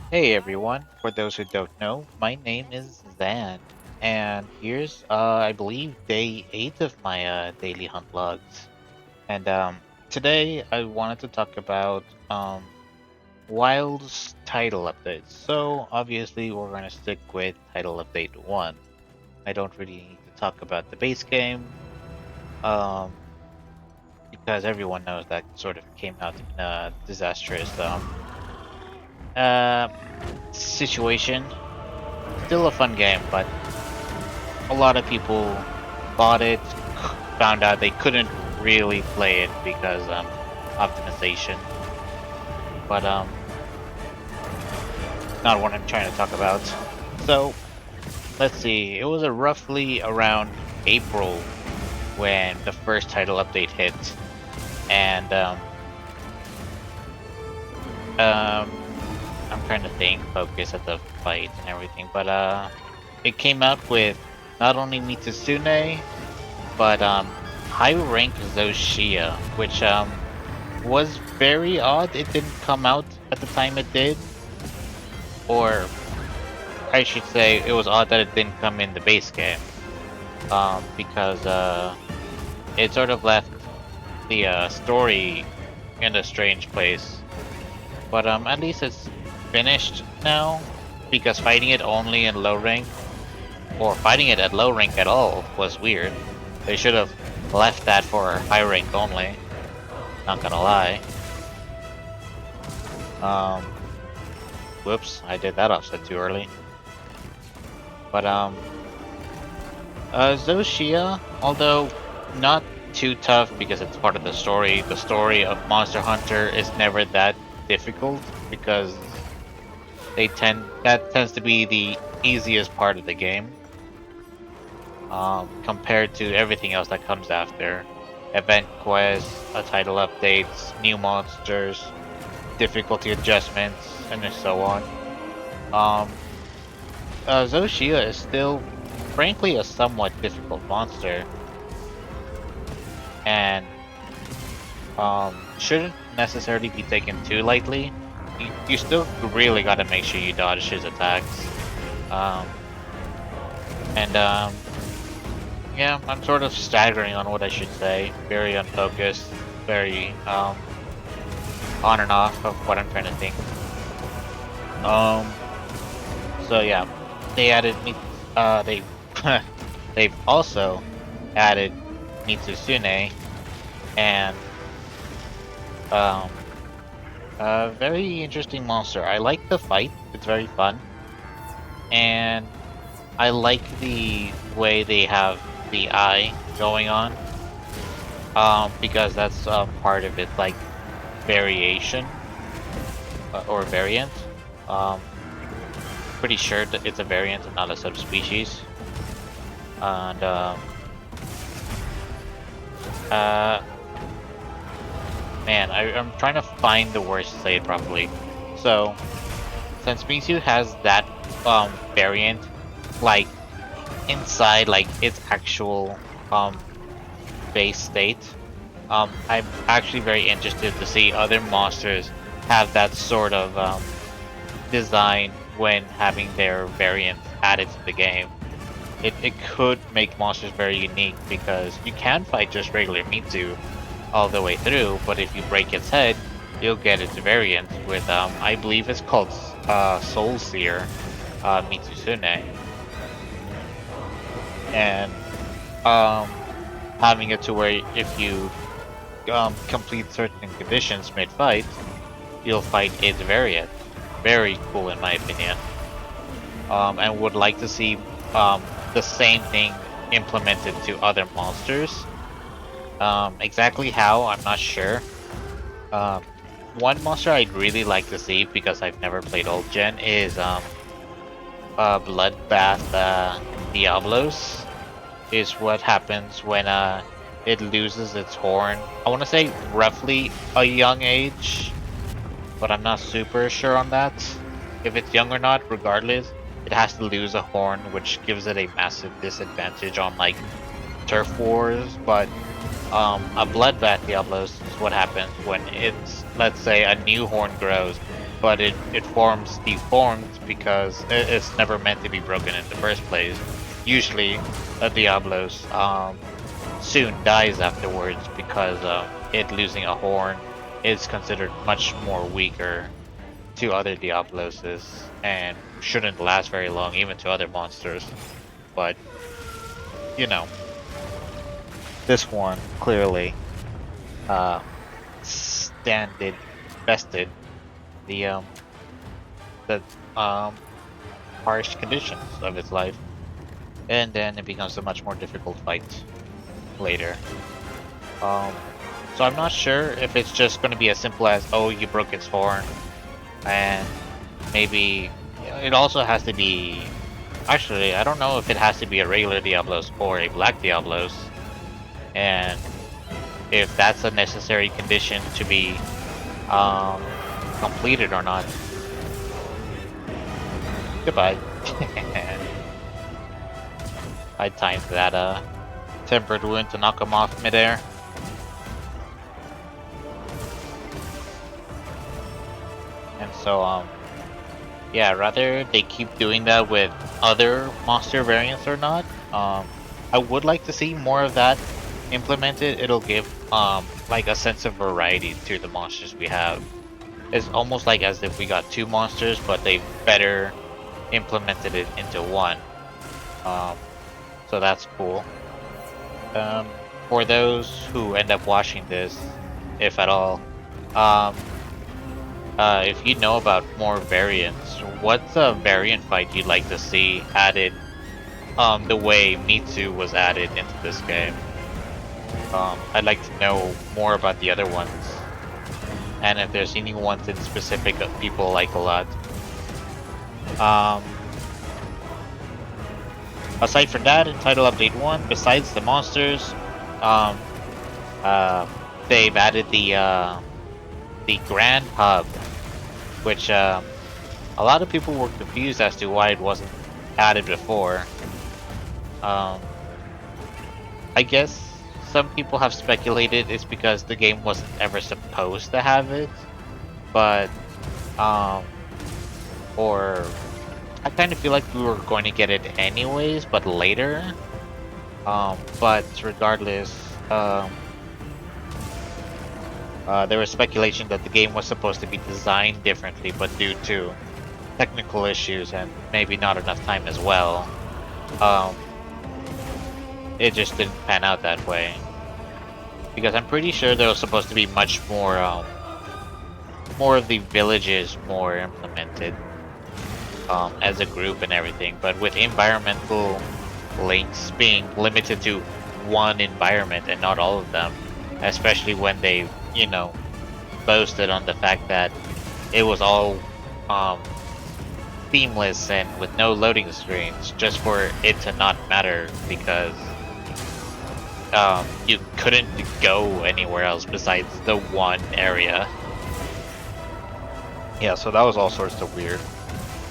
Hey everyone, for those who don't know, my name is Zan, and here's, I believe, day 8 of my daily hunt logs. And today I wanted to talk about Wilds title updates. So obviously we're going to stick with title update 1. I don't really need to talk about the base game, um, because everyone knows that sort of came out in a disastrous uh, situation. Still a fun game, but a lot of people bought it, found out they couldn't really play it because optimization. But not what I'm trying to talk about. So let's see. It was a roughly around April when the first title update hit, and um, I'm trying to think, focus at the fight and everything. But it came out with not only Mitsune, but high rank Zoshia, which was very odd. It didn't come out at the time it did, or I should say, it was odd that it didn't come in the base game, because it sort of left the story in a strange place. But at least it's finished now, because fighting it only in low rank, or fighting it at low rank at all, was weird. They should have left that for high rank only. Not gonna lie. Um, Whoops, I did that offset too early. But Zoshia, although not too tough because it's part of the story of Monster Hunter is never that difficult because that tends to be the easiest part of the game. Compared to everything else that comes after. Event quests, title updates, new monsters, difficulty adjustments, and so on. Um, Zoshia is still, frankly, a somewhat difficult monster, and shouldn't necessarily be taken too lightly. You still really gotta make sure you dodge his attacks. Um, and yeah, I'm sort of staggering on what I should say. Very unfocused, very on and off of what I'm trying to think. So yeah, they added me. They they've also added Mitsune and um a very interesting monster. I like the fight; it's very fun, and I like the way they have the eye going on. Because that's part of it, like variation or variant. Um, Pretty sure that it's a variant and not a subspecies. And uh, man, I'm trying to find the words to say it properly. So, since Mewtwo has that variant, like inside like its actual base state, I'm actually very interested to see other monsters have that sort of design when having their variants added to the game. It could make monsters very unique because you can fight just regular Mewtwo all the way through, but if you break its head, you'll get its variant with I believe it's called Soul Seer Mitsune, and um, having it to where if you complete certain conditions mid-fight, you'll fight its variant. Very cool in my opinion. And would like to see the same thing implemented to other monsters. Exactly how, I'm not sure. Um, One monster I'd really like to see, because I've never played old gen, is Bloodbath Diablos. Is what happens when it loses its horn. I want to say roughly a young age, but I'm not super sure on that. If it's young or not, regardless, it has to lose a horn, which gives it a massive disadvantage on like turf wars. But a bloodbath Diablos is what happens when it's, let's say, a new horn grows but it forms deformed because it's never meant to be broken in the first place. Usually, a Diablos soon dies afterwards because it losing a horn is considered much more weaker to other Diabloses and shouldn't last very long even to other monsters. But you know, this one clearly standed bested the harsh conditions of its life, and then it becomes a much more difficult fight later. So I'm not sure if it's just going to be as simple as, oh, you broke its horn, and maybe it also has to be. Actually, I don't know if it has to be a regular Diablos or a black Diablos, and if that's a necessary condition to be completed or not. Goodbye. I timed that tempered wound to knock him off midair. And so yeah, rather they keep doing that with other monster variants or not. I would like to see more of that implemented. It'll give like a sense of variety to the monsters we have. It's almost like as if we got two monsters, but they better implemented it into one. So that's cool. For those who end up watching this, if at all, if you know about more variants, what's a variant fight you'd like to see added the way Mitsu was added into this game? I'd like to know more about the other ones, and if there's any ones in specific that people like a lot. Aside from that, in Title Update 1, besides the monsters, they've added the Grand Hub, which a lot of people were confused as to why it wasn't added before. I guess some people have speculated it's because the game wasn't ever supposed to have it, but or I kind of feel like we were going to get it anyways, but later. But regardless, there was speculation that the game was supposed to be designed differently, but due to technical issues and maybe not enough time as well, it just didn't pan out that way. Because I'm pretty sure there was supposed to be much more, more of the villages more implemented as a group and everything. But with environmental links being limited to one environment and not all of them, especially when they, you know, boasted on the fact that it was all seamless and with no loading screens, just for it to not matter because you couldn't go anywhere else besides the one area. Yeah, so that was all sorts of weird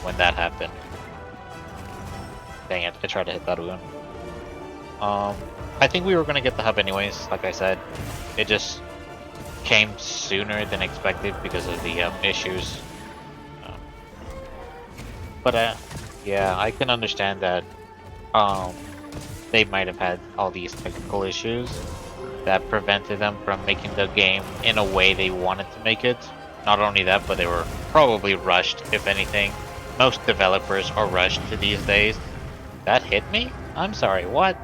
when that happened. Dang it, I tried to hit that wound. I think we were gonna get the hub anyways, like I said. It just came sooner than expected because of the issues. But yeah, I can understand that they might have had all these technical issues that prevented them from making the game in a way they wanted to make it. Not only that, but they were probably rushed, if anything. Most developers are rushed to these days. That hit me? I'm sorry, what?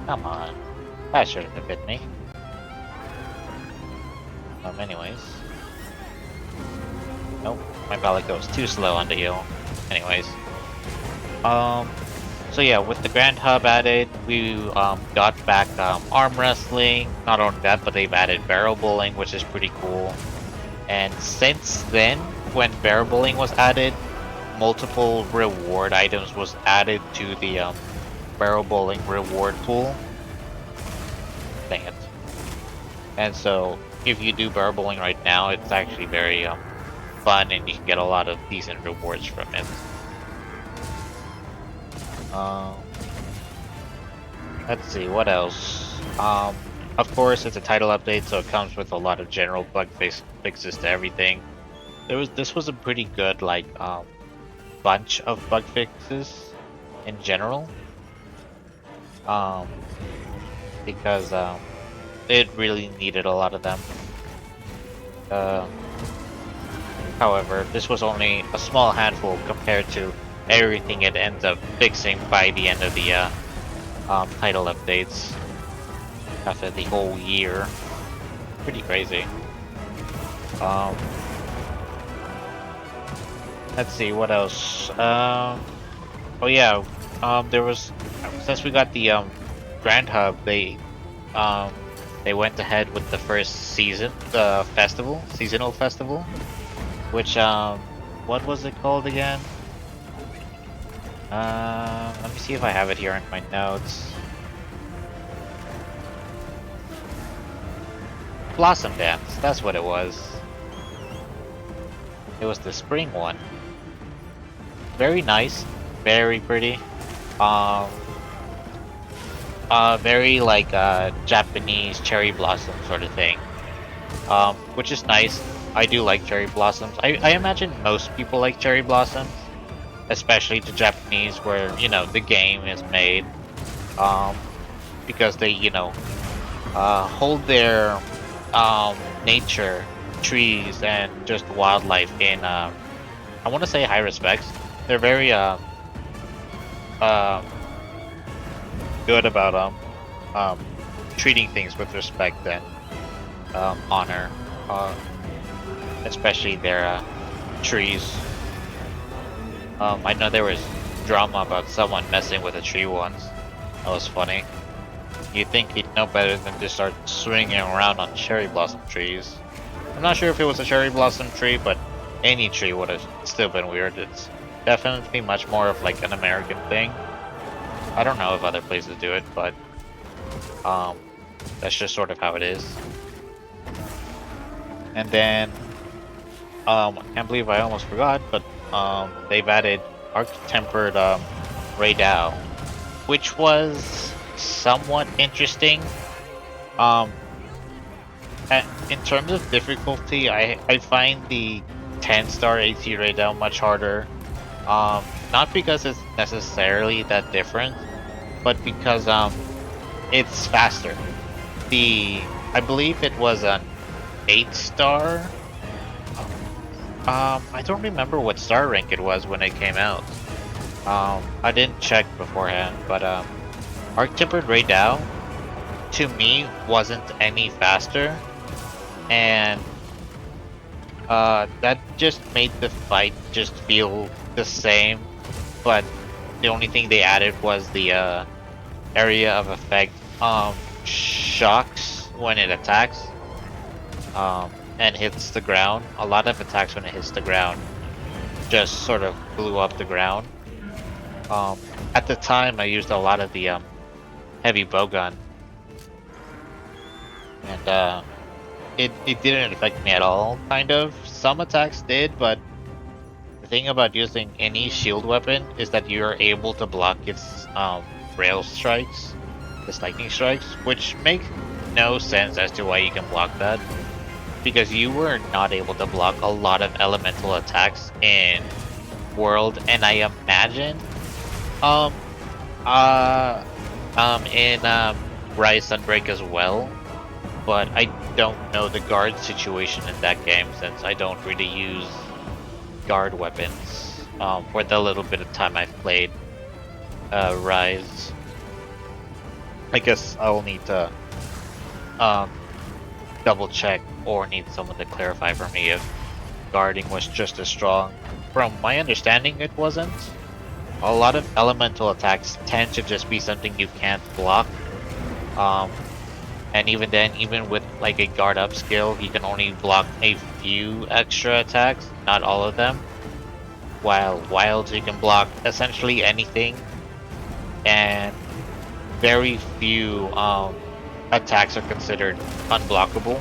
Come on. That shouldn't have hit me. Anyways. Nope, my Balak goes too slow on the hill. Anyways. So yeah, with the Grand Hub added, we got back arm wrestling. Not only that, but they've added barrel bowling, which is pretty cool. And since then, when barrel bowling was added, multiple reward items was added to the barrel bowling reward pool. Dang it. And so, if you do barrel bowling right now, it's actually very fun and you can get a lot of decent rewards from it. Let's see, what else? Of course, it's a title update, so it comes with a lot of general bug fixes to everything. this was a pretty good like bunch of bug fixes in general. Um, because it really needed a lot of them. Um, However, this was only a small handful compared to everything it ends up fixing by the end of the title updates after the whole year. Pretty crazy. Let's see what else. Oh yeah, there was, since we got the Grand Hub, they went ahead with the first seasonal festival, which what was it called again? Let me see if I have it here in my notes. Blossom Dance, that's what it was. It was the spring one. Very nice, very pretty. Very like Japanese cherry blossom sort of thing. Which is nice. I do like cherry blossoms. I imagine most people like cherry blossoms, especially the Japanese, where the game is made. Because they hold their nature, trees, and just wildlife in I want to say high respects. They're very good about treating things with respect and honor, especially their trees. I know there was drama about someone messing with a tree once. That was funny. You'd think he'd know better than to start swinging around on cherry blossom trees. I'm not sure if it was a cherry blossom tree, but any tree would have still been weird. It's definitely much more of like an American thing. I don't know if other places do it, but that's just sort of how it is. And then I can't believe I almost forgot, but they've added Ark-Tempered Arkveld, which was somewhat interesting. In terms of difficulty, I find the 10-star AT Raydell much harder. Not because it's necessarily that different, but because it's faster. I believe it was an 8-star. I don't remember what star rank it was when it came out. I didn't check beforehand, but Ark-Tempered Raydell to me wasn't any faster, and that just made the fight just feel the same. But the only thing they added was the area of effect shocks when it attacks and hits the ground. A lot of attacks when it hits the ground just sort of blew up the ground. At the time I used a lot of the heavy bowgun, and it didn't affect me at all, kind of. Some attacks did, but the thing about using any shield weapon is that you're able to block its rail strikes, its lightning strikes, which make no sense as to why you can block that, because you were not able to block a lot of elemental attacks in World, and I imagine in Rise Sunbreak as well, but I don't know the guard situation in that game since I don't really use guard weapons for the little bit of time I've played Rise. I guess I'll need to double check or need someone to clarify for me if guarding was just as strong. From my understanding, it wasn't. A lot of elemental attacks tend to just be something you can't block. And even then, even with like a guard up skill, you can only block a few extra attacks, not all of them. While Wilds, you can block essentially anything, and very few attacks are considered unblockable,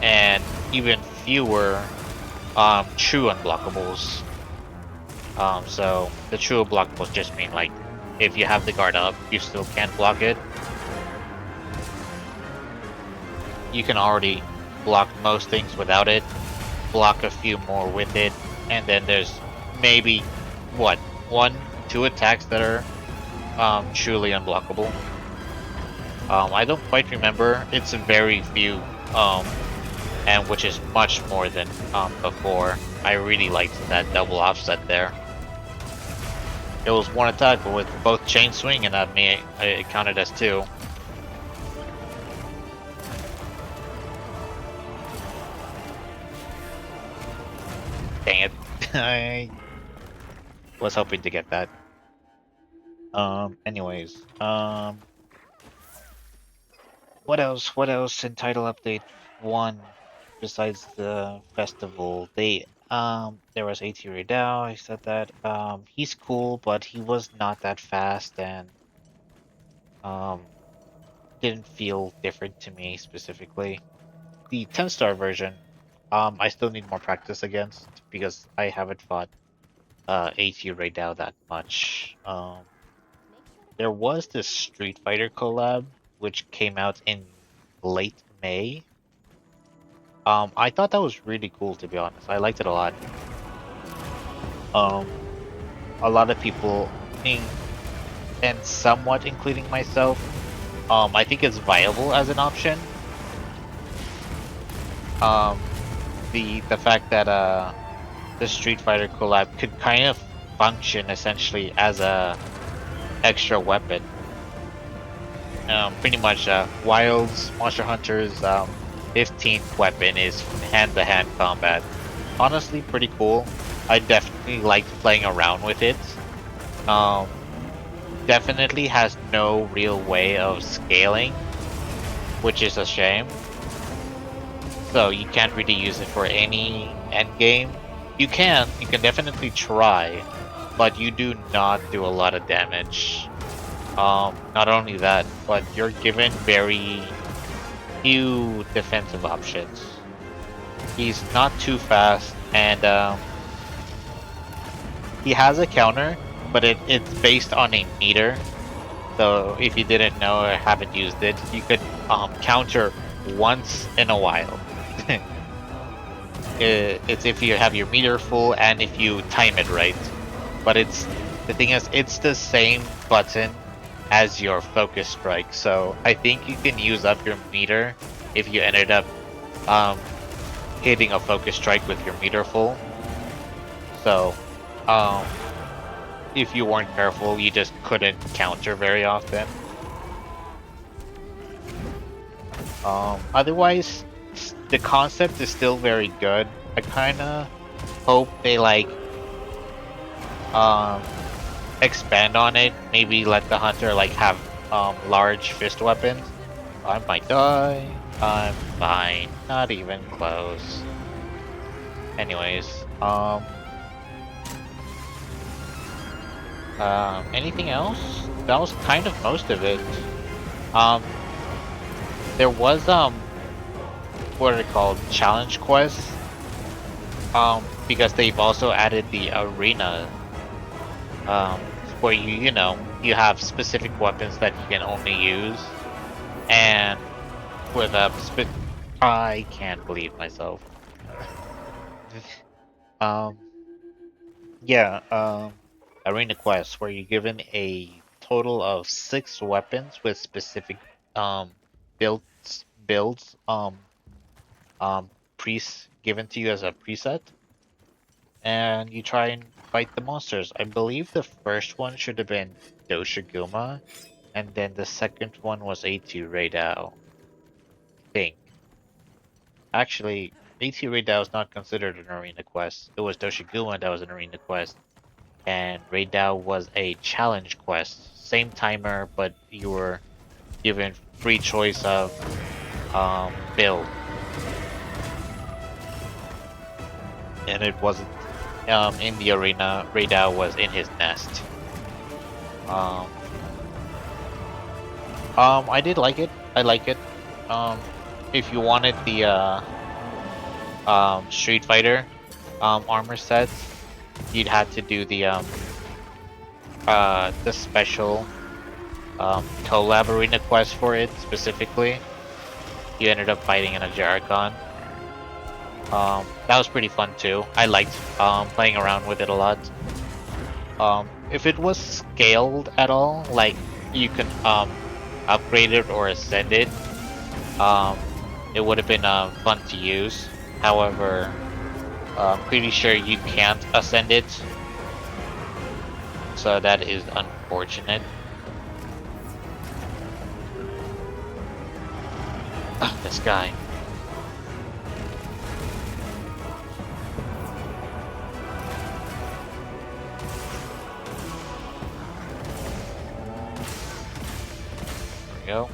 and even fewer true unblockables. So the true unblockables just mean like if you have the guard up, you still can't block it. You can already block most things without it, block a few more with it, and then there's maybe what, 1, 2 attacks that are truly unblockable. I don't quite remember. It's a very few, and which is much more than before. I really liked that double offset there. It was one attack, but with both chain swing and that me, it counted as 2. Dang it! I was hoping to get that. Anyways, what else? What else in title update 1 besides the festival? There was AT Radao, I said that. He's cool, but he was not that fast and didn't feel different to me specifically. The 10-star version, I still need more practice against because I haven't fought AT Radao that much. There was this Street Fighter collab which came out in late May. I thought that was really cool, to be honest. I liked it a lot. A lot of people, and somewhat including myself, I think it's viable as an option. The fact that the Street Fighter collab could kind of function essentially as a extra weapon. Pretty much Wilds Monster Hunter's 15th weapon is hand-to-hand combat. Honestly, pretty cool. I definitely liked playing around with it. Definitely has no real way of scaling, which is a shame. So you can't really use it for any endgame. You can definitely try, but you do not do a lot of damage. Not only that, but you're given very few defensive options. He's not too fast, and he has a counter, but it's based on a meter. So if you didn't know or haven't used it, you could counter once in a while. It's if you have your meter full and if you time it right. But the thing is, it's the same button as your focus strike. So I think you can use up your meter if you ended up hitting a focus strike with your meter full. So if you weren't careful, you just couldn't counter very often. Otherwise, the concept is still very good. I kinda hope they expand on it. Maybe let the hunter have large fist weapons. I might die. I'm fine. Not even close. Anyways, anything else? That was kind of most of it. There was what are they called? Challenge quests. Because they've also added the arena. Where you have specific weapons that you can only use, and with I can't believe myself. Arena quests where you're given a total of 6 weapons with specific builds given to you as a preset, and you try and fight the monsters. I believe the first one should have been Doshiguma, and then the second one was A2 Radao. I think. Actually, A2 Radao is not considered an arena quest. It was Doshiguma that was an arena quest, and Radao was a challenge quest. Same timer, but you were given free choice of build. And it wasn't in the arena. Radao was in his nest. I did like it. I like it. If you wanted the Street Fighter armor sets, you'd have to do the special collab arena quest for it specifically. You ended up fighting in a Jarikon. That was pretty fun too. I liked playing around with it a lot. If it was scaled at all, like you can upgrade it or ascend it, it would have been fun to use. However, I'm pretty sure you can't ascend it, so that is unfortunate. This guy. There we go.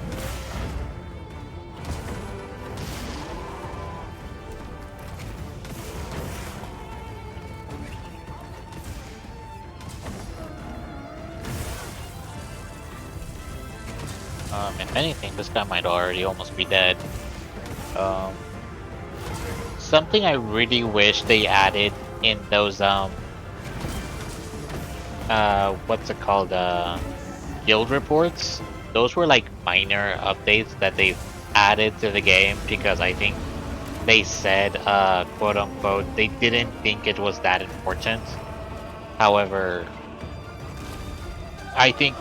If anything, this guy might already almost be dead. Something I really wish they added in those what's it called, guild reports. Those were like minor updates that they've added to the game because I think they said, quote unquote, they didn't think it was that important. However, I think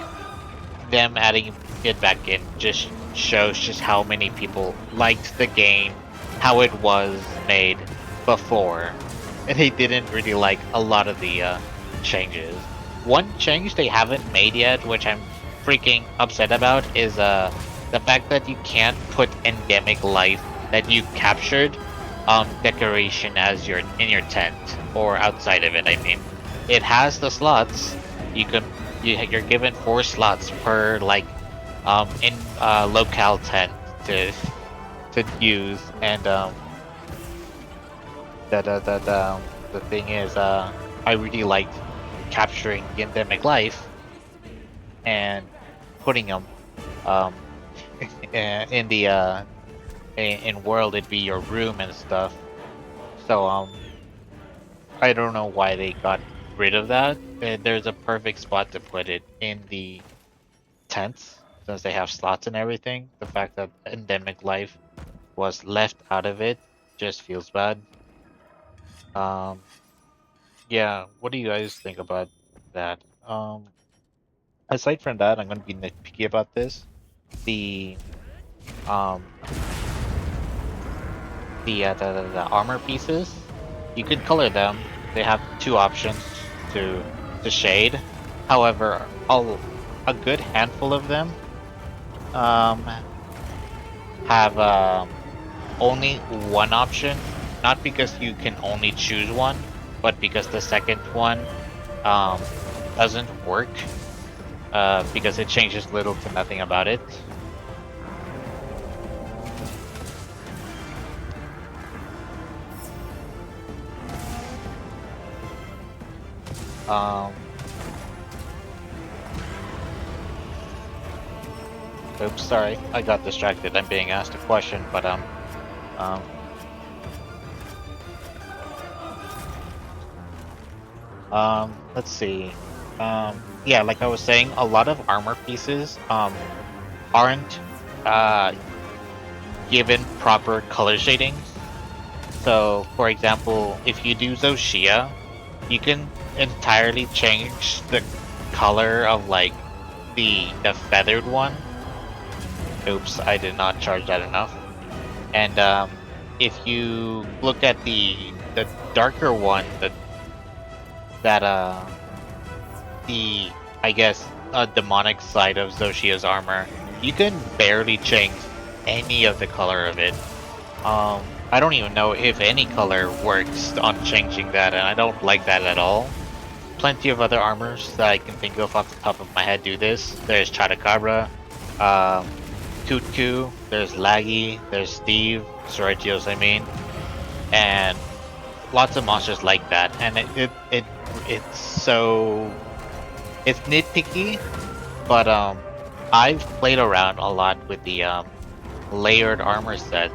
them adding it back in just shows just how many people liked the game, how it was made before, and they didn't really like a lot of the changes. One change they haven't made yet, which I'm freaking upset about, is the fact that you can't put endemic life that you captured decoration as in your tent or outside of it. I mean, it has the slots. You're given 4 slots per like in locale tent to use, and the thing is, I really liked capturing the endemic life and putting them in the in world. It'd be your room and stuff. So I don't know why they got rid of that. There's a perfect spot to put it in the tents, since they have slots and everything. The fact that endemic life was left out of it just feels bad. Yeah, what do you guys think about that? Aside from that, I'm gonna be nitpicky about this. The um the armor pieces, you could color them. They have 2 options to shade. However, a good handful of them have only one option, not because you can only choose one, but because the second one doesn't work, because it changes little to nothing about it. Oops, sorry, I got distracted. I'm being asked a question, but let's see. Yeah, like I was saying, a lot of armor pieces aren't given proper color shadings. So, for example, if you do Zoshia, you can entirely change the color of like the feathered one. Oops, I did not charge that enough. And if you look at the darker one, the I guess demonic side of Zoshia's armor, you can barely change any of the color of it. I don't even know if any color works on changing that, and I don't like that at all. Plenty of other armors that I can think of off the top of my head do this. There's Chadacabra, Tutku, there's Laggy, there's Steve, Soretios I mean, and lots of monsters like that. And it's so... it's nitpicky, but I've played around a lot with the layered armor sets.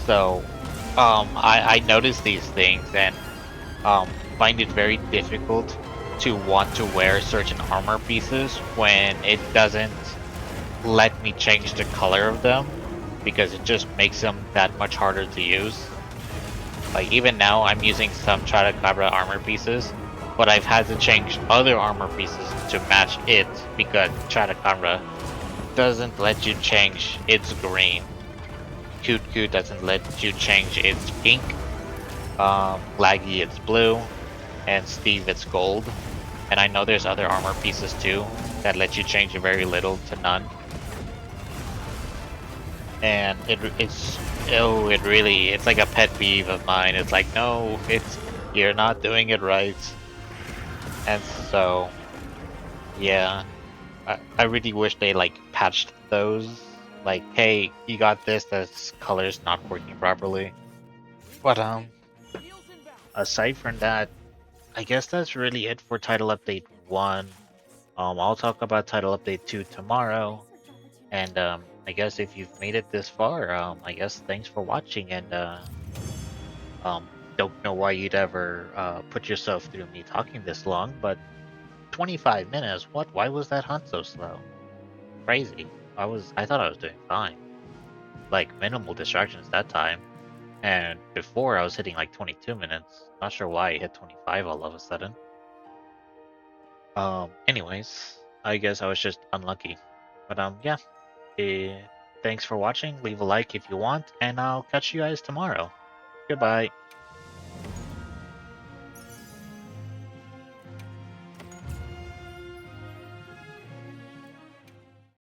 So I notice these things and find it very difficult to want to wear certain armor pieces when it doesn't let me change the color of them, because it just makes them that much harder to use. Like even now, I'm using some Chadacabra armor pieces, but I've had to change other armor pieces to match it because Chadacabra doesn't let you change its green. Kutku doesn't let you change its pink. Laggy it's blue, and Steve it's gold. And I know there's other armor pieces too that let you change very little to none. And it's like a pet peeve of mine. It's like, no, you're not doing it right. And so yeah, I really wish they like patched those. Like, hey, you got this color's not working properly. But aside from that, I guess that's really it for Title Update 1. I'll talk about Title Update 2 tomorrow. And I guess if you've made it this far, I guess thanks for watching, and don't know why you'd ever put yourself through me talking this long, but 25 minutes, what? Why was that hunt so slow? Crazy. I thought I was doing fine. Like, minimal distractions that time. And before I was hitting like 22 minutes. Not sure why I hit 25 all of a sudden. Anyways, I guess I was just unlucky. But yeah. Thanks for watching. Leave a like if you want, and I'll catch you guys tomorrow. Goodbye.